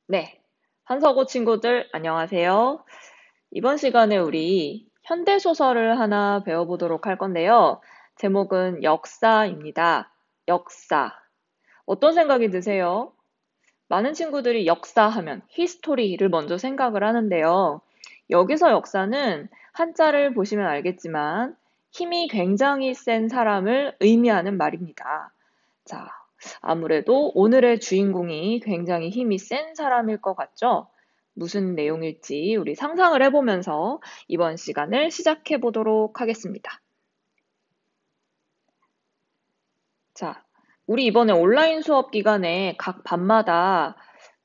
네. 한서구 친구들, 안녕하세요. 이번 시간에 우리 현대소설을 하나 배워보도록 할 건데요. 제목은 역사입니다. 역사. 어떤 생각이 드세요? 많은 친구들이 역사하면 히스토리를 먼저 생각을 하는데요. 여기서 역사는 한자를 보시면 알겠지만 힘이 굉장히 센 사람을 의미하는 말입니다. 자, 아무래도 오늘의 주인공이 굉장히 힘이 센 사람일 것 같죠? 무슨 내용일지 우리 상상을 해보면서 이번 시간을 시작해 보도록 하겠습니다. 자, 우리 이번에 온라인 수업 기간에 각 반마다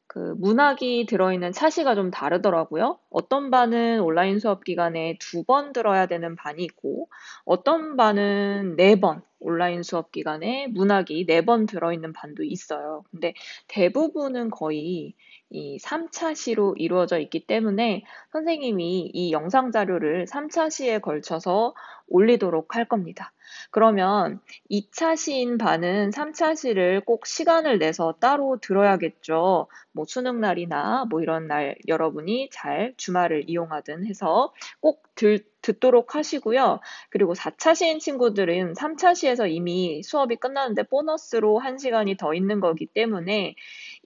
그 문학이 들어있는 차시가 좀 다르더라고요. 어떤 반은 온라인 수업 기간에 2번 들어야 되는 반이 있고, 어떤 반은 4번, 온라인 수업 기간에 문학이 4번 들어있는 반도 있어요. 근데 대부분은 거의 이 3차시로 이루어져 있기 때문에 선생님이 이 영상 자료를 3차시에 걸쳐서 올리도록 할 겁니다. 그러면 2차 시인 반은 3차 시를 꼭 시간을 내서 따로 들어야겠죠. 뭐 수능 날이나 뭐 이런 날 여러분이 잘 주말을 이용하든 해서 꼭 듣도록 하시고요. 그리고 4차 시인 친구들은 3차 시에서 이미 수업이 끝나는데 보너스로 1시간이 더 있는 거기 때문에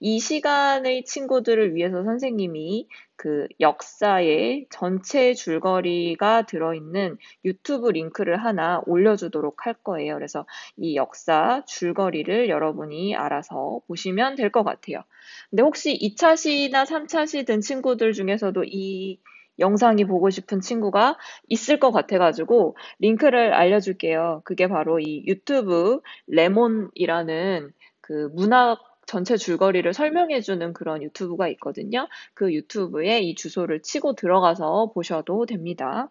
이 시간의 친구들을 위해서 선생님이 그 역사의 전체 줄거리가 들어있는 유튜브 링크를 하나 올려주도록 할 거예요. 그래서 이 역사 줄거리를 여러분이 알아서 보시면 될 것 같아요. 근데 혹시 2차 시나 3차 시 든 친구들 중에서도 이 영상이 보고 싶은 친구가 있을 것 같아가지고 링크를 알려줄게요. 그게 바로 이 유튜브 레몬이라는 그 문학 전체 줄거리를 설명해주는 그런 유튜브가 있거든요. 그 유튜브에 이 주소를 치고 들어가서 보셔도 됩니다.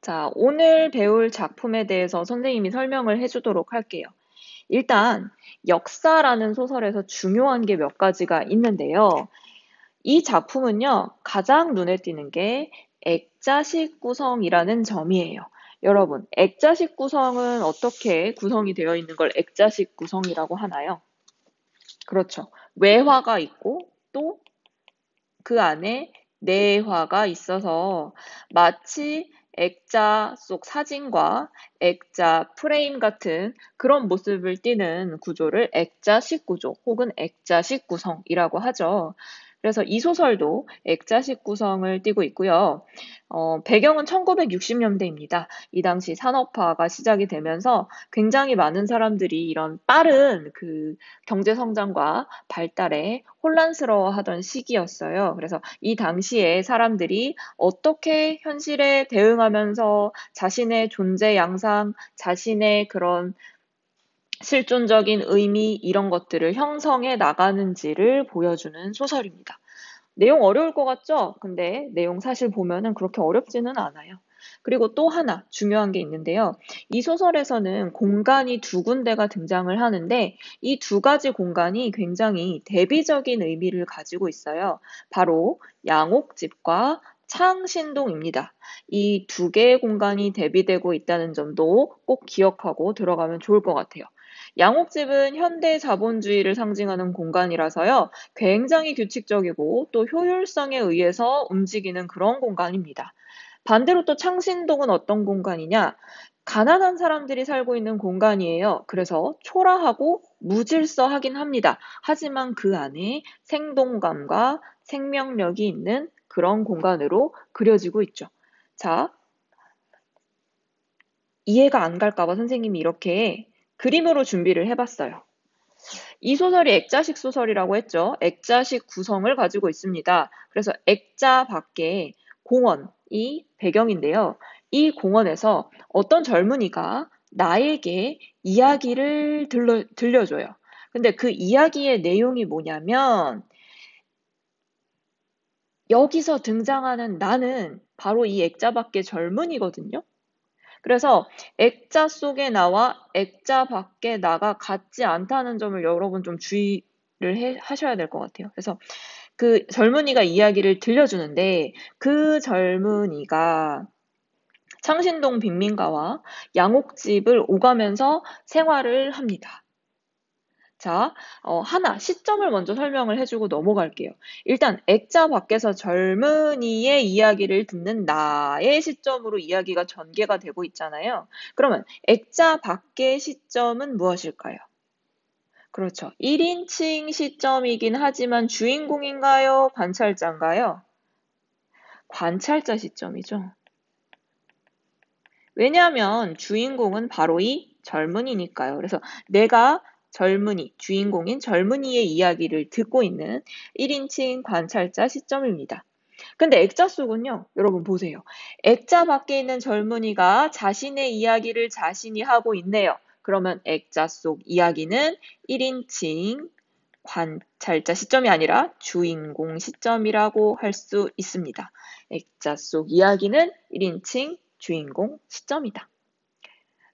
자, 오늘 배울 작품에 대해서 선생님이 설명을 해주도록 할게요. 일단, 역사라는 소설에서 중요한 게 몇 가지가 있는데요. 이 작품은요, 가장 눈에 띄는 게 액자식 구성이라는 점이에요. 여러분, 액자식 구성은 어떻게 구성이 되어 있는 걸 액자식 구성이라고 하나요? 그렇죠. 외화가 있고 또 그 안에 내화가 있어서 마치 액자 속 사진과 액자 프레임 같은 그런 모습을 띠는 구조를 액자식 구조 혹은 액자식 구성이라고 하죠. 그래서 이 소설도 액자식 구성을 띠고 있고요. 배경은 1960년대입니다. 이 당시 산업화가 시작이 되면서 굉장히 많은 사람들이 이런 빠른 그 경제 성장과 발달에 혼란스러워하던 시기였어요. 그래서 이 당시에 사람들이 어떻게 현실에 대응하면서 자신의 존재 양상, 자신의 그런 실존적인 의미 이런 것들을 형성해 나가는지를 보여주는 소설입니다. 내용 어려울 것 같죠? 근데 내용 사실 보면은 그렇게 어렵지는 않아요. 그리고 또 하나 중요한 게 있는데요. 이 소설에서는 공간이 2군데가 등장을 하는데 이 2가지 공간이 굉장히 대비적인 의미를 가지고 있어요. 바로 양옥집과 창신동입니다. 이 2개의 공간이 대비되고 있다는 점도 꼭 기억하고 들어가면 좋을 것 같아요. 양옥집은 현대 자본주의를 상징하는 공간이라서요. 굉장히 규칙적이고 또 효율성에 의해서 움직이는 그런 공간입니다. 반대로 또 창신동은 어떤 공간이냐? 가난한 사람들이 살고 있는 공간이에요. 그래서 초라하고 무질서하긴 합니다. 하지만 그 안에 생동감과 생명력이 있는 그런 공간으로 그려지고 있죠. 자, 이해가 안 갈까 봐 선생님이 이렇게 그림으로 준비를 해봤어요. 이 소설이 액자식 소설이라고 했죠. 액자식 구성을 가지고 있습니다. 그래서 액자 밖에 공원이 배경인데요. 이 공원에서 어떤 젊은이가 나에게 이야기를 들려줘요. 근데 그 이야기의 내용이 뭐냐면 여기서 등장하는 나는 바로 이 액자 밖의 젊은이거든요. 그래서 액자 속에 나와 액자 밖에 나가 같지 않다는 점을 여러분 좀 주의를 하셔야 될 것 같아요. 그래서 그 젊은이가 이야기를 들려주는데 그 젊은이가 창신동 빈민가와 양옥집을 오가면서 생활을 합니다. 자, 하나, 시점을 먼저 설명을 해주고 넘어갈게요. 일단, 액자 밖에서 젊은이의 이야기를 듣는 나의 시점으로 이야기가 전개가 되고 있잖아요. 그러면, 액자 밖의 시점은 무엇일까요? 그렇죠. 1인칭 시점이긴 하지만 주인공인가요? 관찰자인가요? 관찰자 시점이죠. 왜냐하면 주인공은 바로 이 젊은이니까요. 그래서 내가 젊은이, 주인공인 젊은이의 이야기를 듣고 있는 1인칭 관찰자 시점입니다. 근데 액자 속은요, 여러분 보세요. 액자 밖에 있는 젊은이가 자신의 이야기를 자신이 하고 있네요. 그러면 액자 속 이야기는 1인칭 관찰자 시점이 아니라 주인공 시점이라고 할 수 있습니다. 액자 속 이야기는 1인칭 주인공 시점이다.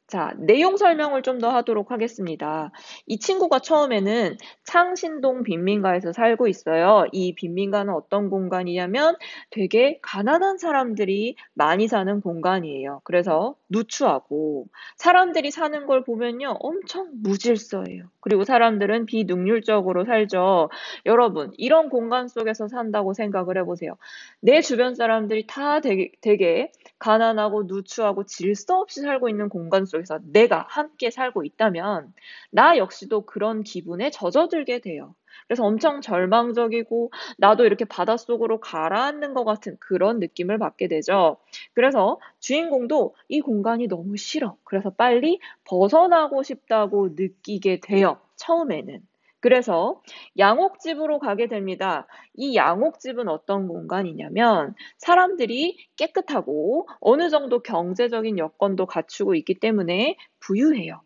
자, 내용 설명을 좀 더 하도록 하겠습니다. 이 친구가 처음에는 창신동 빈민가에서 살고 있어요. 이 빈민가는 어떤 공간이냐면 되게 가난한 사람들이 많이 사는 공간이에요. 그래서 누추하고 사람들이 사는 걸 보면요. 엄청 무질서해요. 그리고 사람들은 비능률적으로 살죠. 여러분, 이런 공간 속에서 산다고 생각을 해보세요. 내 주변 사람들이 다 되게 가난하고 누추하고 질서 없이 살고 있는 공간 속에서 내가 함께 살고 있다면 나 역시도 그런 기분에 젖어들게 돼요. 그래서 엄청 절망적이고 나도 이렇게 바닷속으로 가라앉는 것 같은 그런 느낌을 받게 되죠. 그래서 주인공도 이 공간이 너무 싫어. 그래서 빨리 벗어나고 싶다고 느끼게 돼요. 처음에는. 그래서 양옥집으로 가게 됩니다. 이 양옥집은 어떤 공간이냐면 사람들이 깨끗하고 어느 정도 경제적인 여건도 갖추고 있기 때문에 부유해요.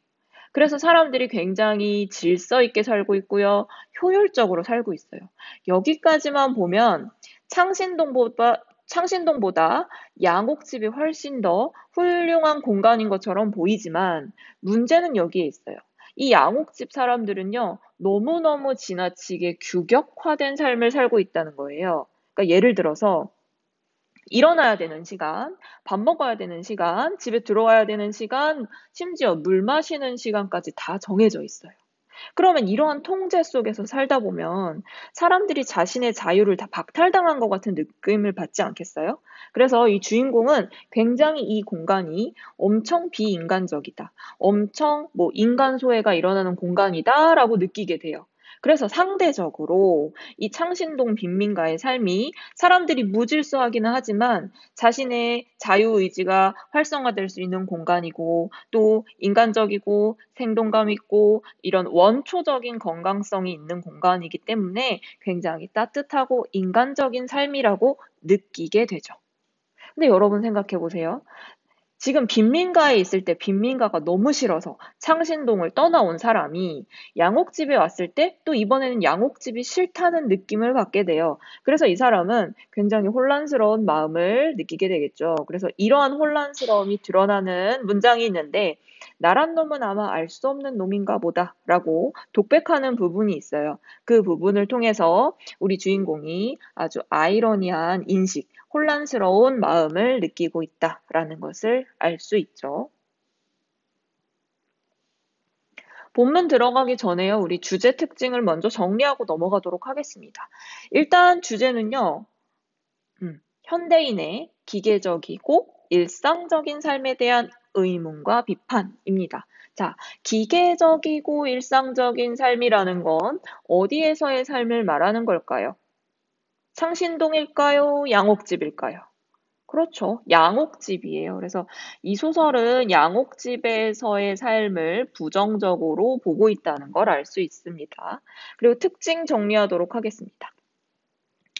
그래서 사람들이 굉장히 질서 있게 살고 있고요. 효율적으로 살고 있어요. 여기까지만 보면 창신동보다 양옥집이 훨씬 더 훌륭한 공간인 것처럼 보이지만 문제는 여기에 있어요. 이 양옥집 사람들은요, 너무너무 지나치게 규격화된 삶을 살고 있다는 거예요. 그러니까 예를 들어서 일어나야 되는 시간, 밥 먹어야 되는 시간, 집에 들어와야 되는 시간, 심지어 물 마시는 시간까지 다 정해져 있어요. 그러면 이러한 통제 속에서 살다 보면 사람들이 자신의 자유를 다 박탈당한 것 같은 느낌을 받지 않겠어요? 그래서 이 주인공은 굉장히 이 공간이 엄청 비인간적이다. 엄청 인간 소외가 일어나는 공간이다라고 느끼게 돼요. 그래서 상대적으로 이 창신동 빈민가의 삶이 사람들이 무질서하기는 하지만 자신의 자유의지가 활성화될 수 있는 공간이고 또 인간적이고 생동감 있고 이런 원초적인 건강성이 있는 공간이기 때문에 굉장히 따뜻하고 인간적인 삶이라고 느끼게 되죠. 근데 여러분 생각해 보세요. 지금 빈민가에 있을 때 빈민가가 너무 싫어서 창신동을 떠나온 사람이 양옥집에 왔을 때 또 이번에는 양옥집이 싫다는 느낌을 받게 돼요. 그래서 이 사람은 굉장히 혼란스러운 마음을 느끼게 되겠죠. 그래서 이러한 혼란스러움이 드러나는 문장이 있는데 나란 놈은 아마 알 수 없는 놈인가 보다라고 독백하는 부분이 있어요. 그 부분을 통해서 우리 주인공이 아주 아이러니한 인식, 혼란스러운 마음을 느끼고 있다라는 것을 알 수 있죠. 본문 들어가기 전에요, 우리 주제 특징을 먼저 정리하고 넘어가도록 하겠습니다. 일단 주제는요, 현대인의 기계적이고 일상적인 삶에 대한 의문과 비판입니다. 자, 기계적이고 일상적인 삶이라는 건 어디에서의 삶을 말하는 걸까요? 창신동일까요? 양옥집일까요? 그렇죠. 양옥집이에요. 그래서 이 소설은 양옥집에서의 삶을 부정적으로 보고 있다는 걸 알 수 있습니다. 그리고 특징 정리하도록 하겠습니다.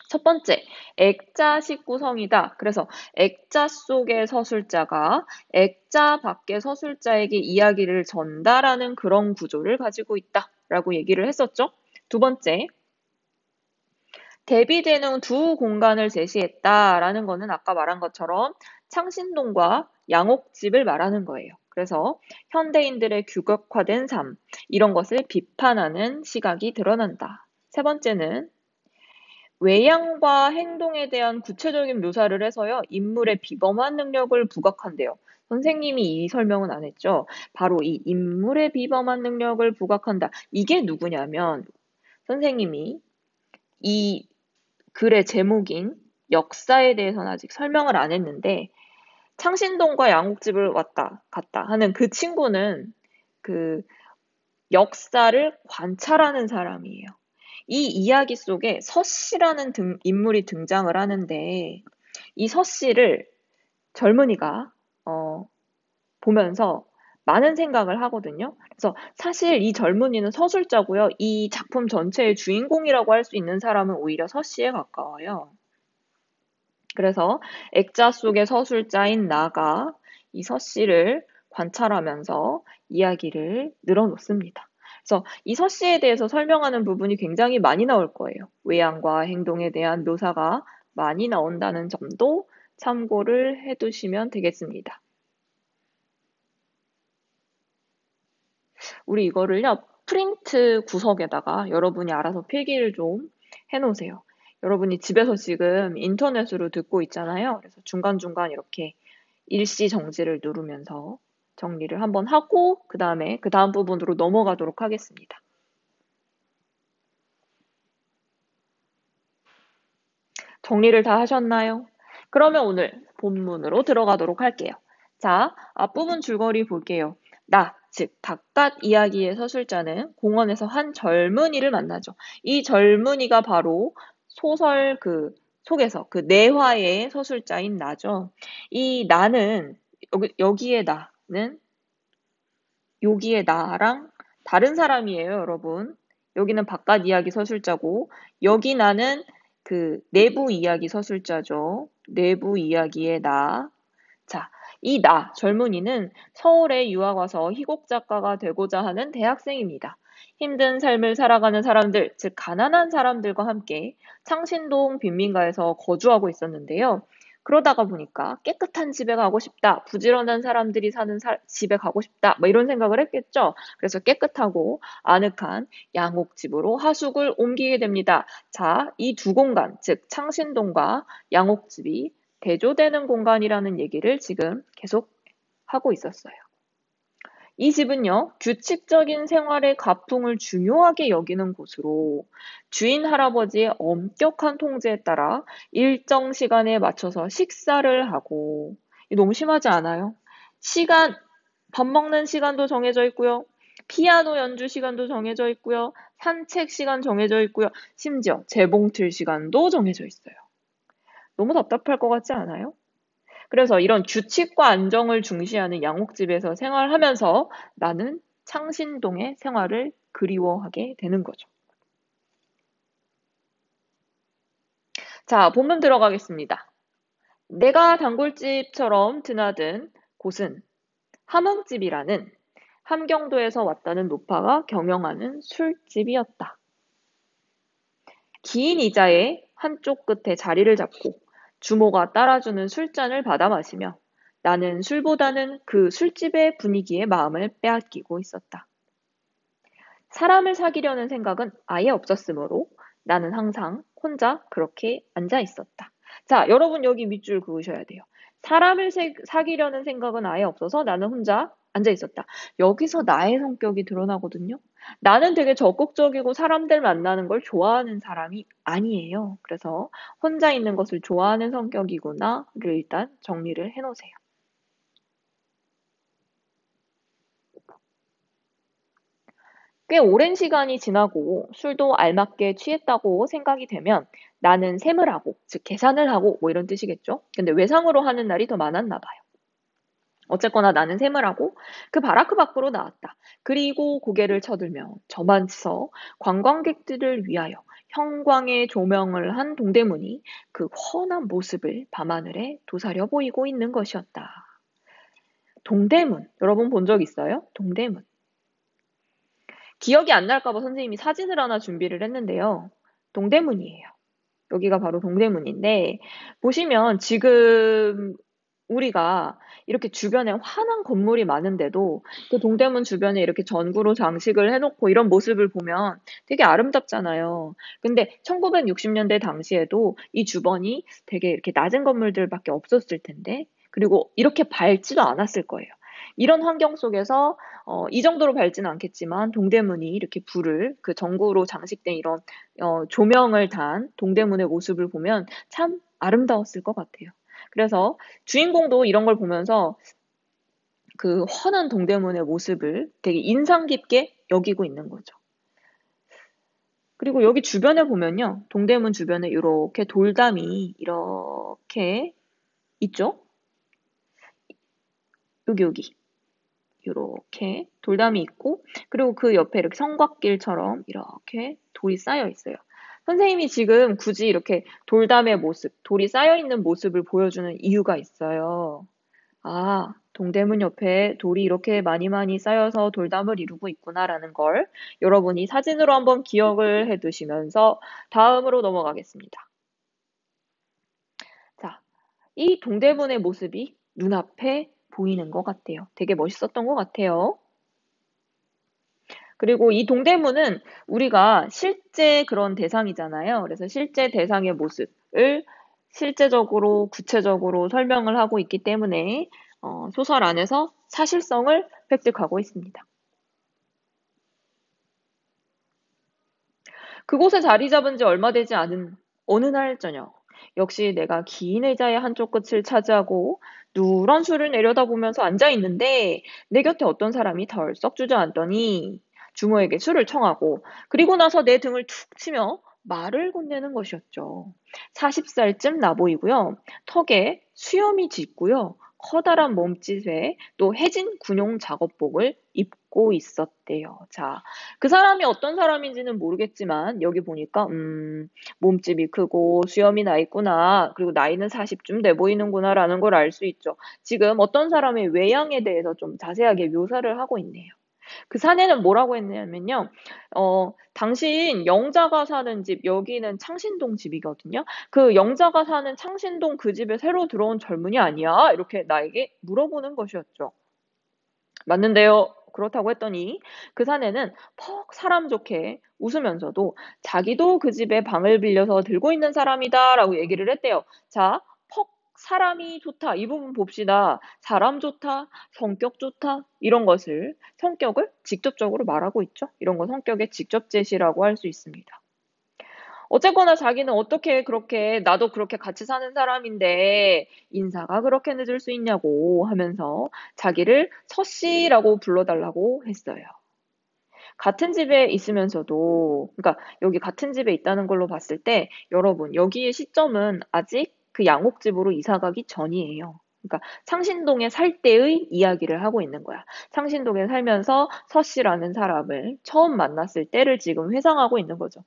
첫 번째, 액자식 구성이다. 그래서 액자 속의 서술자가 액자 밖의 서술자에게 이야기를 전달하는 그런 구조를 가지고 있다라고 얘기를 했었죠. 두 번째, 대비되는 두 공간을 제시했다라는 거는 아까 말한 것처럼 창신동과 양옥집을 말하는 거예요. 그래서 현대인들의 규격화된 삶, 이런 것을 비판하는 시각이 드러난다. 세 번째는 외양과 행동에 대한 구체적인 묘사를 해서요, 인물의 비범한 능력을 부각한대요. 선생님이 이 설명은 안 했죠. 바로 이 인물의 비범한 능력을 부각한다. 이게 누구냐면 선생님이 이 글의 제목인 역사에 대해서는 아직 설명을 안 했는데 창신동과 양옥집을 왔다 갔다 하는 그 친구는 그 역사를 관찰하는 사람이에요. 이 이야기 속에 서씨라는 인물이 등장을 하는데 이 서씨를 젊은이가 보면서 많은 생각을 하거든요. 그래서 사실 이 젊은이는 서술자고요. 이 작품 전체의 주인공이라고 할 수 있는 사람은 오히려 서씨에 가까워요. 그래서 액자 속의 서술자인 나가 이 서씨를 관찰하면서 이야기를 늘어놓습니다. 그래서 이 서씨에 대해서 설명하는 부분이 굉장히 많이 나올 거예요. 외양과 행동에 대한 묘사가 많이 나온다는 점도 참고를 해두시면 되겠습니다. 우리 이거를요, 프린트 구석에다가 여러분이 알아서 필기를 좀 해놓으세요. 여러분이 집에서 지금 인터넷으로 듣고 있잖아요. 그래서 중간중간 이렇게 일시 정지를 누르면서 정리를 한번 하고 그 다음 부분으로 넘어가도록 하겠습니다. 정리를 다 하셨나요? 그러면 오늘 본문으로 들어가도록 할게요. 자, 앞부분 줄거리 볼게요. 즉 바깥 이야기의 서술자는 공원에서 한 젊은이를 만나죠. 이 젊은이가 바로 소설 속에서 그 내화의 서술자인 나죠. 이 나는 여기에 나랑 다른 사람이에요, 여러분. 여기는 바깥 이야기 서술자고 여기 나는 그 내부 이야기 서술자죠. 내부 이야기의 나. 자, 이 젊은이는 서울에 유학 와서 희곡 작가가 되고자 하는 대학생입니다. 힘든 삶을 살아가는 사람들, 즉 가난한 사람들과 함께 창신동 빈민가에서 거주하고 있었는데요. 그러다가 보니까 깨끗한 집에 가고 싶다, 부지런한 사람들이 사는 집에 가고 싶다, 뭐 이런 생각을 했겠죠. 그래서 깨끗하고 아늑한 양옥집으로 하숙을 옮기게 됩니다. 자, 이 두 공간, 즉 창신동과 양옥집이 대조되는 공간이라는 얘기를 지금 계속 하고 있었어요. 이 집은요, 규칙적인 생활의 가풍을 중요하게 여기는 곳으로 주인 할아버지의 엄격한 통제에 따라 일정 시간에 맞춰서 식사를 하고, 너무 심하지 않아요? 밥 먹는 시간도 정해져 있고요. 피아노 연주 시간도 정해져 있고요. 산책 시간 정해져 있고요. 심지어 재봉 틀 시간도 정해져 있어요. 너무 답답할 것 같지 않아요? 그래서 이런 규칙과 안정을 중시하는 양옥집에서 생활하면서 나는 창신동의 생활을 그리워하게 되는 거죠. 자, 본문 들어가겠습니다. 내가 단골집처럼 드나든 곳은 함흥집이라는 함경도에서 왔다는 노파가 경영하는 술집이었다. 긴 의자의 한쪽 끝에 자리를 잡고 주모가 따라주는 술잔을 받아 마시며 나는 술보다는 그 술집의 분위기에 마음을 빼앗기고 있었다. 사람을 사귀려는 생각은 아예 없었으므로 나는 항상 혼자 그렇게 앉아 있었다. 자, 여러분 여기 밑줄 그으셔야 돼요. 사람을 사귀려는 생각은 아예 없어서 나는 혼자 앉아 있었다. 여기서 나의 성격이 드러나거든요. 나는 되게 적극적이고 사람들 만나는 걸 좋아하는 사람이 아니에요. 그래서 혼자 있는 것을 좋아하는 성격이구나를 일단 정리를 해놓으세요. 꽤 오랜 시간이 지나고 술도 알맞게 취했다고 생각이 되면 나는 셈을 하고, 즉 계산을 하고 뭐 이런 뜻이겠죠. 근데 외상으로 하는 날이 더 많았나 봐요. 어쨌거나 나는 셈을 하고 그 바라크 밖으로 나왔다. 그리고 고개를 쳐들며 저만서 관광객들을 위하여 형광의 조명을 한 동대문이 그 훤한 모습을 밤하늘에 도사려 보이고 있는 것이었다. 동대문, 여러분 본 적 있어요? 동대문. 기억이 안 날까 봐 선생님이 사진을 하나 준비를 했는데요. 동대문이에요. 여기가 바로 동대문인데 보시면 지금 우리가 이렇게 주변에 환한 건물이 많은데도 그 동대문 주변에 이렇게 전구로 장식을 해놓고 이런 모습을 보면 되게 아름답잖아요. 근데 1960년대 당시에도 이 주변이 되게 이렇게 낮은 건물들밖에 없었을 텐데 그리고 이렇게 밝지도 않았을 거예요. 이런 환경 속에서 이 정도로 밝지는 않겠지만 동대문이 이렇게 불을 그 전구로 장식된 이런 조명을 단 동대문의 모습을 보면 참 아름다웠을 것 같아요. 그래서 주인공도 이런 걸 보면서 그 환한 동대문의 모습을 되게 인상 깊게 여기고 있는 거죠. 그리고 여기 주변에 보면요. 동대문 주변에 이렇게 돌담이 이렇게 있죠? 여기. 이렇게 돌담이 있고, 그리고 그 옆에 이렇게 성곽길처럼 이렇게 돌이 쌓여 있어요. 선생님이 지금 굳이 이렇게 돌담의 모습, 돌이 쌓여 있는 모습을 보여주는 이유가 있어요. 아, 동대문 옆에 돌이 이렇게 많이 쌓여서 돌담을 이루고 있구나라는 걸 여러분이 사진으로 한번 기억을 해 두시면서 다음으로 넘어가겠습니다. 자, 이 동대문의 모습이 눈앞에 보이는 것 같아요. 되게 멋있었던 것 같아요. 그리고 이 동대문은 우리가 실제 그런 대상이잖아요. 그래서 실제 대상의 모습을 실제적으로, 구체적으로 설명을 하고 있기 때문에 소설 안에서 사실성을 획득하고 있습니다. 그곳에 자리 잡은 지 얼마 되지 않은 어느 날 저녁, 역시 내가 긴 의자의 한쪽 끝을 차지하고 누런 술을 내려다보면서 앉아 있는데 내 곁에 어떤 사람이 덜썩 주저앉더니 주모에게 술을 청하고 그리고 나서 내 등을 툭 치며 말을 건네는 것이었죠. 40살쯤 나 보이고요. 턱에 수염이 짙고요. 커다란 몸짓에 또 해진 군용 작업복을 입고 있었대요. 자, 그 사람이 어떤 사람인지는 모르겠지만 여기 보니까 몸집이 크고 수염이 나 있구나. 그리고 나이는 40쯤 돼 보이는구나라는 걸 알 수 있죠. 지금 어떤 사람의 외양에 대해서 좀 자세하게 묘사를 하고 있네요. 그 사내는 뭐라고 했냐면요. 당신 영자가 사는 집, 여기는 창신동 집이거든요. 그 영자가 사는 창신동 그 집에 새로 들어온 젊은이 아니야? 이렇게 나에게 물어보는 것이었죠. 맞는데요. 그렇다고 했더니 그 사내는 퍽 사람 좋게 웃으면서도 자기도 그 집에 방을 빌려서 들고 있는 사람이다라고 얘기를 했대요. 자, 퍽 사람이 좋다. 이 부분 봅시다. 사람 좋다, 성격 좋다, 이런 것을 성격을 직접적으로 말하고 있죠. 이런 거 성격의 직접 제시라고 할 수 있습니다. 어쨌거나 자기는 어떻게 그렇게 나도 그렇게 같이 사는 사람인데 인사가 그렇게 늦을 수 있냐고 하면서 자기를 서씨라고 불러달라고 했어요. 같은 집에 있으면서도, 그러니까 여기 같은 집에 있다는 걸로 봤을 때 여러분 여기의 시점은 아직 그 양옥집으로 이사 가기 전이에요. 그러니까 창신동에 살 때의 이야기를 하고 있는 거야. 창신동에 살면서 서씨라는 사람을 처음 만났을 때를 지금 회상하고 있는 거죠.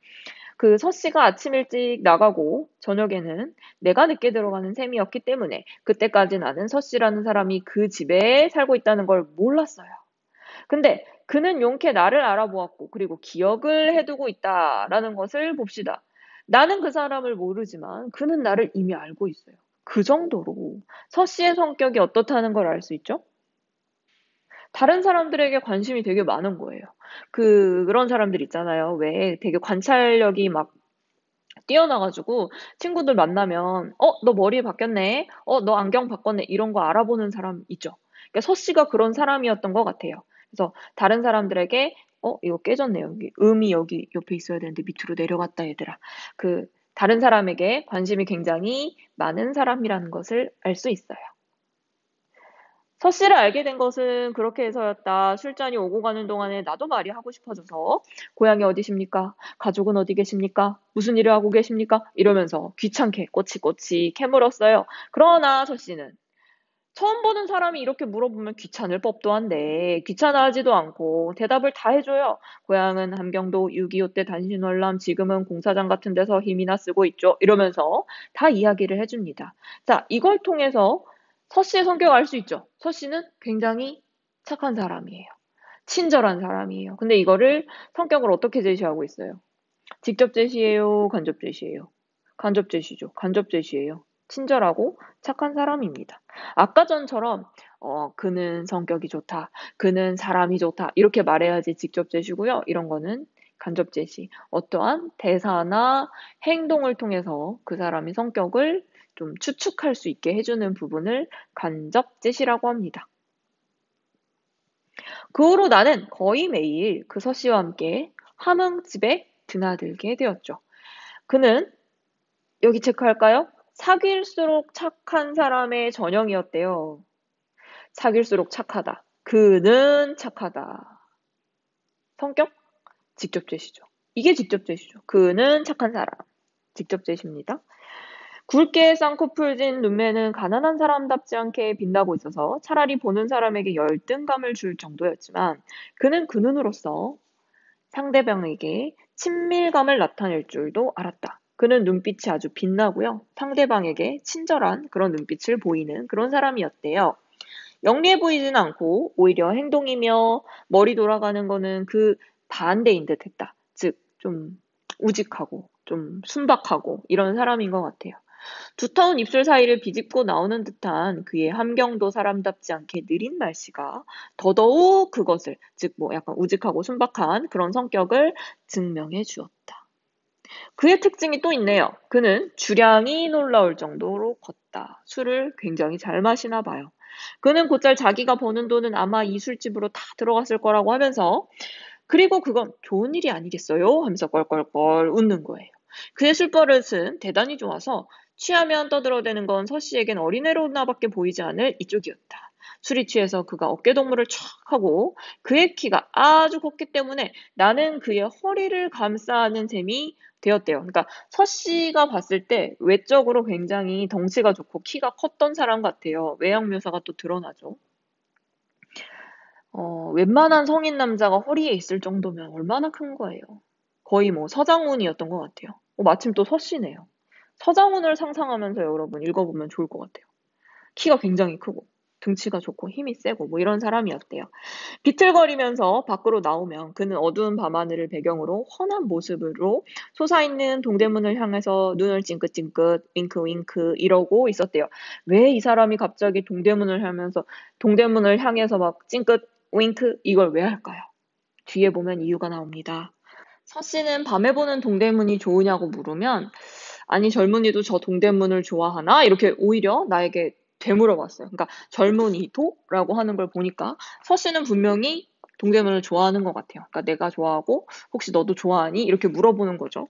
그 서씨가 아침 일찍 나가고 저녁에는 내가 늦게 들어가는 셈이었기 때문에 그때까지 나는 서씨라는 사람이 그 집에 살고 있다는 걸 몰랐어요. 근데 그는 용케 나를 알아보았고 그리고 기억을 해두고 있다라는 것을 봅시다. 나는 그 사람을 모르지만 그는 나를 이미 알고 있어요. 그 정도로 서씨의 성격이 어떻다는 걸 알 수 있죠? 다른 사람들에게 관심이 되게 많은 거예요. 그런 사람들 있잖아요. 왜 되게 관찰력이 막 뛰어나가지고 친구들 만나면 너 머리 바뀌었네. 너 안경 바꿨네. 이런 거 알아보는 사람 있죠. 그러니까 서 씨가 그런 사람이었던 것 같아요. 그래서 다른 사람들에게 이거 깨졌네. 여기 음이 여기 옆에 있어야 되는데 밑으로 내려갔다 얘들아. 그 다른 사람에게 관심이 굉장히 많은 사람이라는 것을 알 수 있어요. 서 씨를 알게 된 것은 그렇게 해서였다. 술잔이 오고 가는 동안에 나도 말이 하고 싶어져서 고향이 어디십니까? 가족은 어디 계십니까? 무슨 일을 하고 계십니까? 이러면서 귀찮게 꼬치꼬치 캐물었어요. 그러나 서 씨는 처음 보는 사람이 이렇게 물어보면 귀찮을 법도 한데 귀찮아하지도 않고 대답을 다 해줘요. 고향은 함경도 6.25 때 단신월남 지금은 공사장 같은 데서 힘이나 쓰고 있죠. 이러면서 다 이야기를 해줍니다. 자, 이걸 통해서 서 씨의 성격을 알 수 있죠. 서 씨는 굉장히 착한 사람이에요. 친절한 사람이에요. 근데 이거를 성격을 어떻게 제시하고 있어요? 직접 제시예요? 간접 제시예요? 간접 제시죠. 간접 제시예요. 친절하고 착한 사람입니다. 아까 전처럼 그는 성격이 좋다. 그는 사람이 좋다. 이렇게 말해야지 직접 제시고요. 이런 거는 간접 제시. 어떠한 대사나 행동을 통해서 그 사람의 성격을 좀 추측할 수 있게 해주는 부분을 간접제시라고 합니다. 그 후로 나는 거의 매일 그 서씨와 함께 함흥집에 드나들게 되었죠. 그는 여기 체크할까요? 사귈수록 착한 사람의 전형이었대요. 사귈수록 착하다. 그는 착하다. 성격? 직접 제시죠. 이게 직접 제시죠. 그는 착한 사람. 직접 제시입니다. 굵게 쌍코풀진 눈매는 가난한 사람답지 않게 빛나고 있어서 차라리 보는 사람에게 열등감을 줄 정도였지만 그는 그 눈으로써 상대방에게 친밀감을 나타낼 줄도 알았다. 그는 눈빛이 아주 빛나고요. 상대방에게 친절한 그런 눈빛을 보이는 그런 사람이었대요. 영리해 보이진 않고 오히려 행동이며 머리 돌아가는 거는 그 반대인 듯 했다. 즉, 좀 우직하고 좀 순박하고 이런 사람인 것 같아요. 두터운 입술 사이를 비집고 나오는 듯한 그의 함경도 사람답지 않게 느린 말씨가 더더욱 그것을, 즉 뭐 약간 우직하고 순박한 그런 성격을 증명해 주었다. 그의 특징이 또 있네요. 그는 주량이 놀라울 정도로 컸다. 술을 굉장히 잘 마시나 봐요. 그는 곧잘 자기가 버는 돈은 아마 이 술집으로 다 들어갔을 거라고 하면서 그리고 그건 좋은 일이 아니겠어요? 하면서 껄껄껄 웃는 거예요. 그의 술버릇은 대단히 좋아서 취하면 떠들어대는 건 서씨에겐 어린애로나밖에 보이지 않을 이쪽이었다. 술이 취해서 그가 어깨동무를 촥 하고 그의 키가 아주 컸기 때문에 나는 그의 허리를 감싸는 셈이 되었대요. 그러니까 서씨가 봤을 때 외적으로 굉장히 덩치가 좋고 키가 컸던 사람 같아요. 외양 묘사가 또 드러나죠. 웬만한 성인 남자가 허리에 있을 정도면 얼마나 큰 거예요. 거의 뭐 서장훈이었던 것 같아요. 마침 또 서씨네요. 서장훈을 상상하면서 여러분 읽어보면 좋을 것 같아요. 키가 굉장히 크고 등치가 좋고 힘이 세고 뭐 이런 사람이었대요. 비틀거리면서 밖으로 나오면 그는 어두운 밤하늘을 배경으로 훤한 모습으로 솟아있는 동대문을 향해서 눈을 찡긋찡긋 윙크 윙크 이러고 있었대요. 왜 이 사람이 갑자기 동대문을 향해서 막 찡긋 윙크 이걸 왜 할까요? 뒤에 보면 이유가 나옵니다. 서씨는 밤에 보는 동대문이 좋으냐고 물으면 아니 젊은이도 저 동대문을 좋아하나? 이렇게 오히려 나에게 되물어봤어요. 그러니까 젊은이도라고 하는 걸 보니까 서씨는 분명히 동대문을 좋아하는 것 같아요. 그러니까 내가 좋아하고 혹시 너도 좋아하니? 이렇게 물어보는 거죠.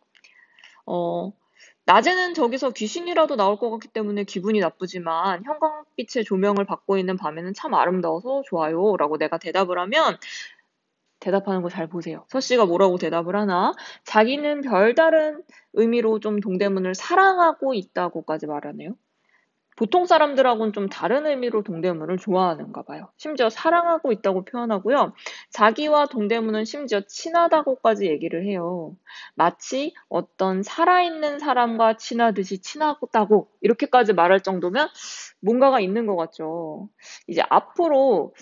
낮에는 저기서 귀신이라도 나올 것 같기 때문에 기분이 나쁘지만 형광빛의 조명을 받고 있는 밤에는 참 아름다워서 좋아요. 라고 내가 대답을 하면 대답하는 거 잘 보세요. 서씨가 뭐라고 대답을 하나? 자기는 별다른 의미로 좀 동대문을 사랑하고 있다고까지 말하네요. 보통 사람들하고는 좀 다른 의미로 동대문을 좋아하는가 봐요. 심지어 사랑하고 있다고 표현하고요. 자기와 동대문은 심지어 친하다고까지 얘기를 해요. 마치 어떤 살아있는 사람과 친하듯이 친하다고 이렇게까지 말할 정도면 뭔가가 있는 것 같죠. 이제 앞으로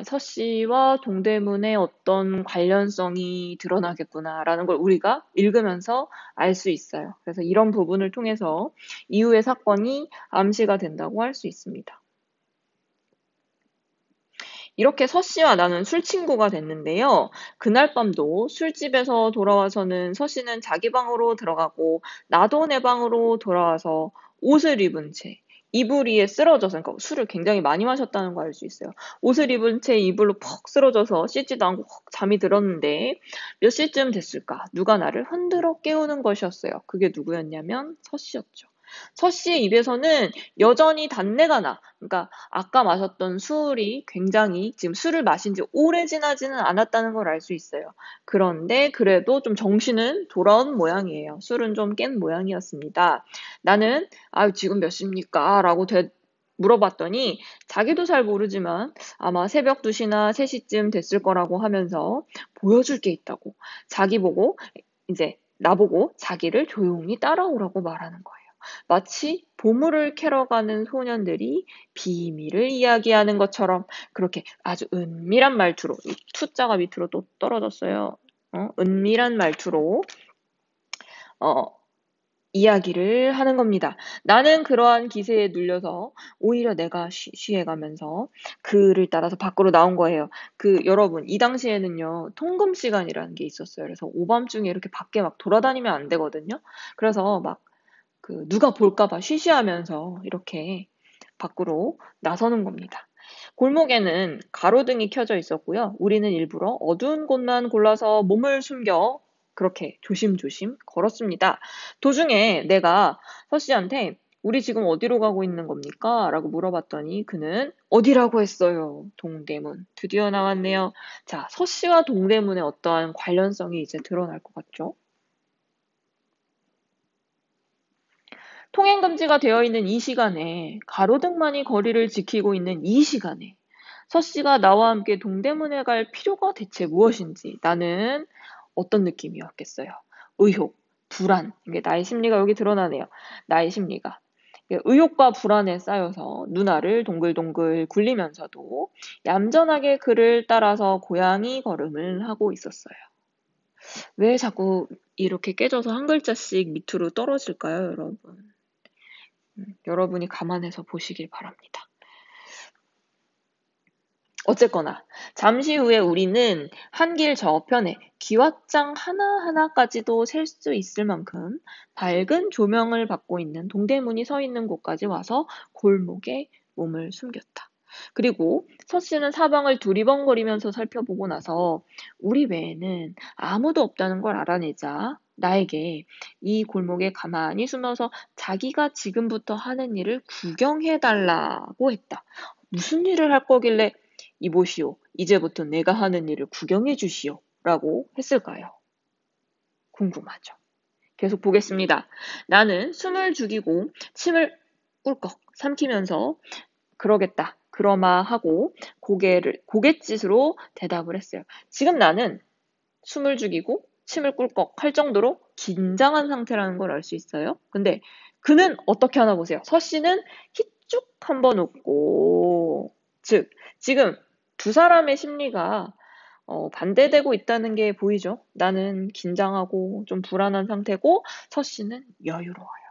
서씨와 동대문의 어떤 관련성이 드러나겠구나라는 걸 우리가 읽으면서 알 수 있어요. 그래서 이런 부분을 통해서 이후의 사건이 암시가 된다고 할 수 있습니다. 이렇게 서씨와 나는 술친구가 됐는데요. 그날 밤도 술집에서 돌아와서는 서씨는 자기 방으로 들어가고 나도 내 방으로 돌아와서 옷을 입은 채 이불 위에 쓰러져서 그러니까 술을 굉장히 많이 마셨다는 거 알 수 있어요. 옷을 입은 채 이불로 퍽 쓰러져서 씻지도 않고 헉 잠이 들었는데 몇 시쯤 됐을까? 누가 나를 흔들어 깨우는 것이었어요. 그게 누구였냐면 서씨였죠. 서씨의 입에서는 여전히 단내가 나. 그러니까 아까 마셨던 술이 굉장히 지금 술을 마신 지 오래 지나지는 않았다는 걸 알 수 있어요. 그런데 그래도 좀 정신은 돌아온 모양이에요. 술은 좀 깬 모양이었습니다. 나는 지금 몇 시입니까? 라고 물어봤더니 자기도 잘 모르지만 아마 새벽 2시나 3시쯤 됐을 거라고 하면서 보여줄 게 있다고 자기 보고 이제 나보고 자기를 조용히 따라오라고 말하는 거예요. 마치 보물을 캐러 가는 소년들이 비밀을 이야기하는 것처럼 그렇게 아주 은밀한 말투로 이 투자가 밑으로 또 떨어졌어요. 은밀한 말투로 어, 이야기를 하는 겁니다. 나는 그러한 기세에 눌려서 오히려 내가 쉬해가면서 그를 따라서 밖으로 나온 거예요. 여러분, 이 당시에는요, 통금 시간이라는 게 있었어요. 그래서 오밤중에 이렇게 밖에 막 돌아다니면 안 되거든요. 그래서 막 누가 볼까 봐 쉬쉬하면서 이렇게 밖으로 나서는 겁니다. 골목에는 가로등이 켜져 있었고요. 우리는 일부러 어두운 곳만 골라서 몸을 숨겨 그렇게 조심조심 걸었습니다. 도중에 내가 서 씨한테 우리 지금 어디로 가고 있는 겁니까? 라고 물어봤더니 그는 어디라고 했어요. 동대문. 드디어 나왔네요. 자, 서 씨와 동대문의 어떠한 관련성이 이제 드러날 것 같죠? 통행 금지가 되어 있는 이 시간에 가로등만이 거리를 지키고 있는 이 시간에 서 씨가 나와 함께 동대문에 갈 필요가 대체 무엇인지 나는 어떤 느낌이었겠어요. 의혹, 불안, 이게 나의 심리가 여기 드러나네요. 나의 심리가. 의혹과 불안에 쌓여서 눈알을 동글동글 굴리면서도 얌전하게 그를 따라서 고양이 걸음을 하고 있었어요. 왜 자꾸 이렇게 깨져서 한 글자씩 밑으로 떨어질까요, 여러분? 여러분이 감안해서 보시길 바랍니다. 어쨌거나 잠시 후에 우리는 한 길 저편에 기왓장 하나하나까지도 셀 수 있을 만큼 밝은 조명을 받고 있는 동대문이 서 있는 곳까지 와서 골목에 몸을 숨겼다. 그리고 서 씨는 사방을 두리번거리면서 살펴보고 나서 우리 외에는 아무도 없다는 걸 알아내자 나에게 이 골목에 가만히 숨어서 자기가 지금부터 하는 일을 구경해달라고 했다. 무슨 일을 할 거길래 이보시오, 이제부터 내가 하는 일을 구경해 주시오 라고 했을까요? 궁금하죠. 계속 보겠습니다. 나는 숨을 죽이고 침을 꿀꺽 삼키면서 그러겠다, 그러마 하고 고갯짓으로 대답을 했어요. 지금 나는 숨을 죽이고 침을 꿀꺽 할 정도로 긴장한 상태라는 걸 알 수 있어요. 근데 그는 어떻게 하나 보세요. 서 씨는 희쭉 한번 웃고, 즉 지금 두 사람의 심리가 반대되고 있다는 게 보이죠. 나는 긴장하고 좀 불안한 상태고 서 씨는 여유로워요.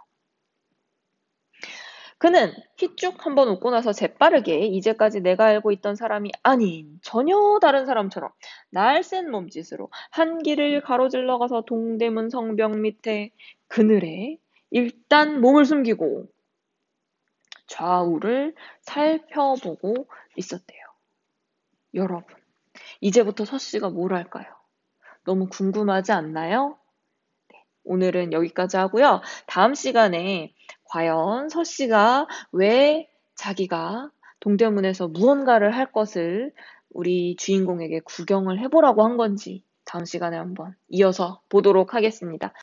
그는 희쭉 한번 웃고 나서 재빠르게 이제까지 내가 알고 있던 사람이 아닌 전혀 다른 사람처럼 날쌘 몸짓으로 한 길을 가로질러 가서 동대문 성벽 밑에 그늘에 일단 몸을 숨기고 좌우를 살펴보고 있었대요. 여러분, 이제부터 서 씨가 뭘 할까요? 너무 궁금하지 않나요? 오늘은 여기까지 하고요. 다음 시간에 과연 서 씨가 왜 자기가 동대문에서 무언가를 할 것을 우리 주인공에게 구경을 해보라고 한 건지 다음 시간에 한번 이어서 보도록 하겠습니다.